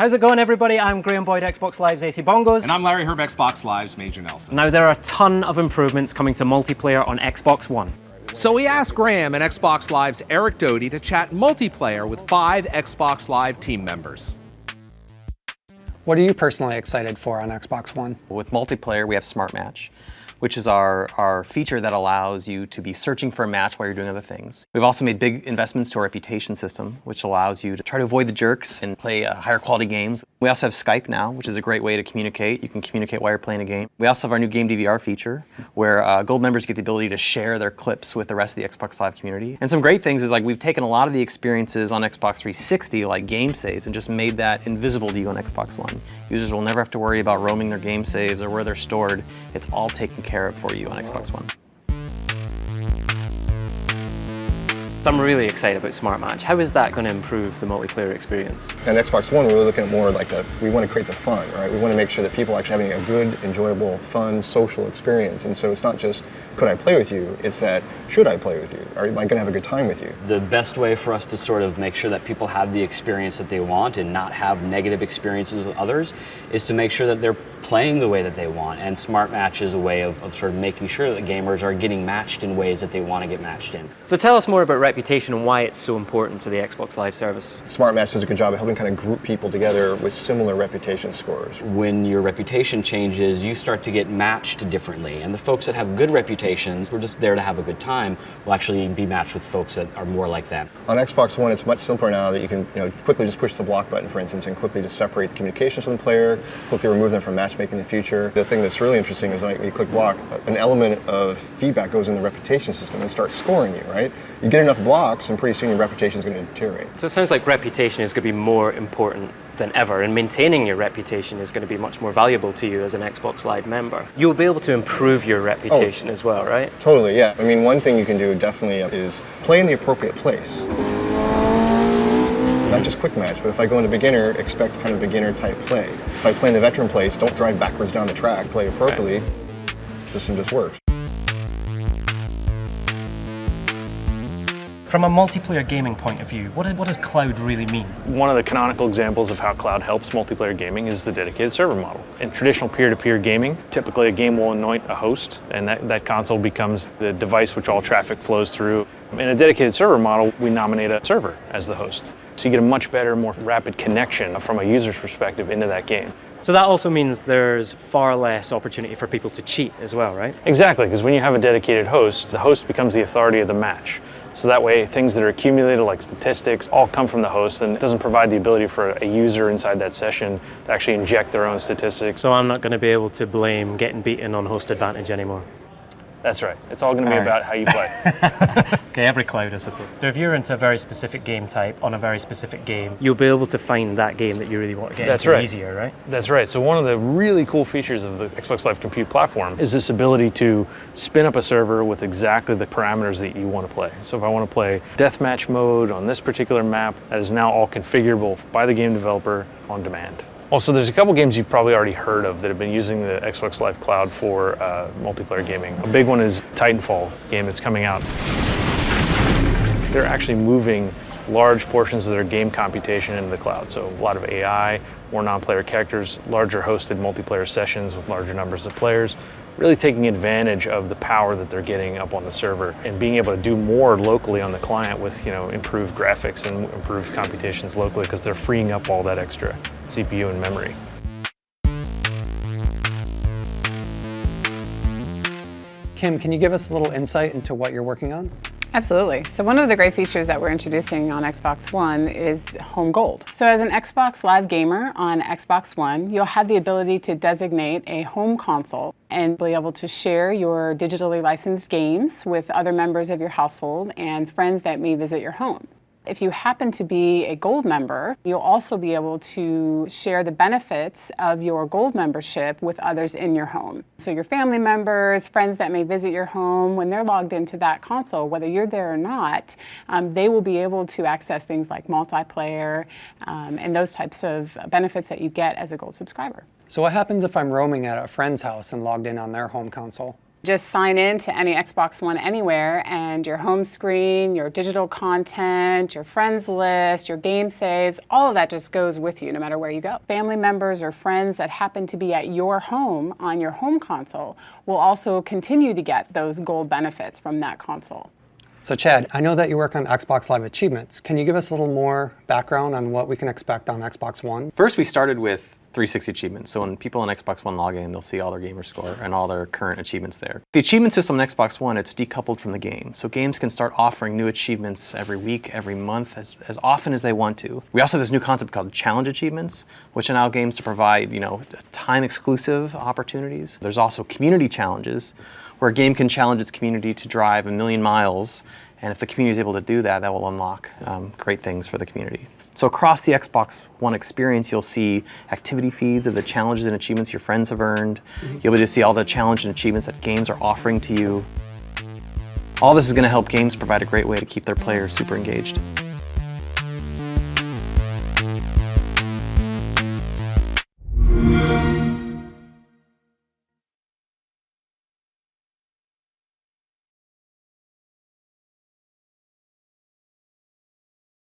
How's it going, everybody? I'm Graham Boyd, Xbox Live's AC Bongos. And I'm Larry Herb, Xbox Live's Major Nelson. Now, there are a ton of improvements coming to multiplayer on Xbox One. So we asked Graham and Xbox Live's Eric Doty to chat multiplayer with 5 Xbox Live team members. What are you personally excited for on Xbox One? With multiplayer, we have Smart Match, which is our feature that allows you to be searching for a match while you're doing other things. We've also made big investments to our reputation system, which allows you to try to avoid the jerks and play higher quality games. We also have Skype now, which is a great way to communicate. You can communicate while you're playing a game. We also have our new Game DVR feature, where Gold members get the ability to share their clips with the rest of the Xbox Live community. And some great things is like we've taken a lot of the experiences on Xbox 360, like game saves, and just made that invisible to you on Xbox One. Users will never have to worry about roaming their game saves or where they're stored. It's all taken care of for you on Xbox One. I'm really excited about Smart Match. How is that going to improve the multiplayer experience? And Xbox One, we're really looking at more like we want to create the fun, right? We want to make sure that people are actually having a good, enjoyable, fun, social experience. And so it's not just, could I play with you? It's that, should I play with you? Am I going to have a good time with you? The best way for us to sort of make sure that people have the experience that they want and not have negative experiences with others is to make sure that they're playing the way that they want. And Smart Match is a way of sort of making sure that gamers are getting matched in ways that they want to get matched in. So tell us more about reputation and why it's so important to the Xbox Live service. Smart Match does a good job of helping kind of group people together with similar reputation scores. When your reputation changes, you start to get matched differently. And the folks that have good reputations, who are just there to have a good time, will actually be matched with folks that are more like them. On Xbox One, it's much simpler now that you can quickly just push the block button, for instance, and quickly just separate the communications from the player, quickly remove them from matchmaking in the future. The thing that's really interesting is when you click block, an element of feedback goes in the reputation system and starts scoring you, right? You get enough blocks and pretty soon your reputation is going to deteriorate. So it sounds like reputation is going to be more important than ever, and maintaining your reputation is going to be much more valuable to you as an Xbox Live member. You'll be able to improve your reputation as well, right? Totally, yeah. I mean, one thing you can do definitely is play in the appropriate place. Not just quick match, but if I go into beginner, expect kind of beginner type play. If I play in the veteran place, don't drive backwards down the track, play appropriately, the system just works. From a multiplayer gaming point of view, what does cloud really mean? One of the canonical examples of how cloud helps multiplayer gaming is the dedicated server model. In traditional peer-to-peer gaming, typically a game will anoint a host, and that console becomes the device which all traffic flows through. In a dedicated server model, we nominate a server as the host. So you get a much better, more rapid connection from a user's perspective into that game. So that also means there's far less opportunity for people to cheat as well, right? Exactly, because when you have a dedicated host, the host becomes the authority of the match. So that way, things that are accumulated, like statistics, all come from the host, and it doesn't provide the ability for a user inside that session to actually inject their own statistics. So I'm not going to be able to blame getting beaten on host advantage anymore. That's right. It's all going to be about how you play. Okay, every cloud, I suppose. So if you're into a very specific game type on a very specific game, you'll be able to find that game that you really want to get into easier, right? That's right. So one of the really cool features of the Xbox Live Compute platform is this ability to spin up a server with exactly the parameters that you want to play. So if I want to play deathmatch mode on this particular map, that is now all configurable by the game developer on demand. Also, there's a couple games you've probably already heard of that have been using the Xbox Live Cloud for multiplayer gaming. A big one is Titanfall game that's coming out. They're actually moving large portions of their game computation into the cloud. So a lot of AI, more non-player characters, larger hosted multiplayer sessions with larger numbers of players, really taking advantage of the power that they're getting up on the server and being able to do more locally on the client with improved graphics and improved computations locally because they're freeing up all that extra CPU and memory. Kim, can you give us a little insight into what you're working on? Absolutely. So one of the great features that we're introducing on Xbox One is Home Gold. So as an Xbox Live gamer on Xbox One, you'll have the ability to designate a home console and be able to share your digitally licensed games with other members of your household and friends that may visit your home. If you happen to be a Gold member, you'll also be able to share the benefits of your Gold membership with others in your home. So your family members, friends that may visit your home, when they're logged into that console, whether you're there or not, they will be able to access things like multiplayer and those types of benefits that you get as a Gold subscriber. So what happens if I'm roaming at a friend's house and logged in on their home console? Just sign in to any Xbox One Anywhere and your home screen, your digital content, your friends list, your game saves, all of that just goes with you no matter where you go. Family members or friends that happen to be at your home on your home console will also continue to get those gold benefits from that console. So Chad, I know that you work on Xbox Live achievements. Can you give us a little more background on what we can expect on Xbox One? First, we started with 360 achievements. So when people on Xbox One log in, they'll see all their gamer score and all their current achievements there. The achievement system on Xbox One, it's decoupled from the game. So games can start offering new achievements every week, every month, as often as they want to. We also have this new concept called challenge achievements, which allow games to provide, time exclusive opportunities. There's also community challenges, where a game can challenge its community to drive 1,000,000 miles. And if the community is able to do that, that will unlock great things for the community. So across the Xbox One experience, you'll see activity feeds of the challenges and achievements your friends have earned. You'll be able to see all the challenges and achievements that games are offering to you. All this is going to help games provide a great way to keep their players super engaged.